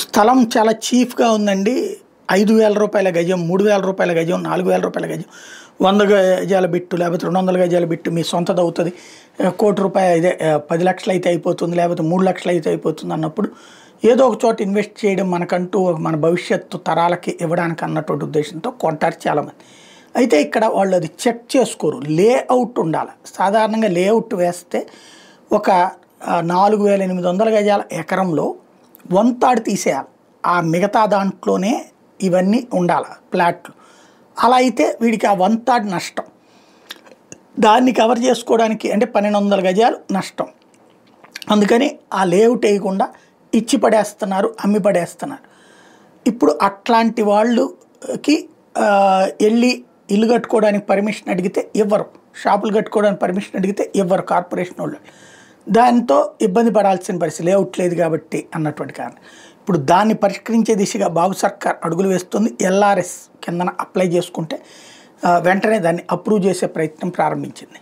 స్థలం చాలా చీప్‌గా ఉందండి. రూ. 5,000 గజం, రూ. 3,000 గజం, రూ. 4,000 గజం, 100 గజాల బిట్టు లేకపోతే 200 గజాల బిట్టు మీ సొంతదవుతది. రూ. 1,00,000 ఇదే 10 లక్షలు అయితే అయిపోతుంది, లేకపోతే 3 లక్షలు అయితే అయిపోతుంది అన్నప్పుడు ఏదో ఒక చోట ఇన్వెస్ట్ చేయడం మనకంటూ మన భవిష్యత్తు తరాలకి ఇవ్వడానికి అన్నటువంటి ఉద్దేశంతో కొంటారు చాలామంది. అయితే ఇక్కడ వాళ్ళు అది చెక్ చేసుకోరు. లేఅవుట్ ఉండాలి. సాధారణంగా లేఅవుట్ వేస్తే ఒక 4,800 గజాల ఎకరంలో వంతాడు తీసేయాలి. ఆ మిగతా దాంట్లోనే ఇవన్నీ ఉండాలి ప్లాట్లు. అలా అయితే వీడికి ఆ వంతాడు నష్టం. దాన్ని కవర్ చేసుకోవడానికి అంటే 1,200 గజాలు నష్టం. అందుకని ఆ లేఅవుట్ వేయకుండా ఇచ్చి పడేస్తున్నారు, అమ్మి పడేస్తున్నారు. ఇప్పుడు అట్లాంటి వాళ్ళకి వెళ్ళి ఇల్లు కట్టుకోవడానికి పర్మిషన్ అడిగితే ఇవ్వరు, షాపులు కట్టుకోవడానికి పర్మిషన్ అడిగితే ఇవ్వరు కార్పొరేషన్ వాళ్ళు. దాంతో ఇబ్బంది పడాల్సిన పరిస్థితి, లేఅవుట్ లేదు కాబట్టి అన్నటువంటి కారణం. ఇప్పుడు దాన్ని పరిష్కరించే దిశగా బాబు సర్కార్ అడుగులు వేస్తుంది. ఎల్ఆర్ఎస్ కిందన అప్లై చేసుకుంటే వెంటనే దాన్ని అప్రూవ్ చేసే ప్రయత్నం ప్రారంభించింది.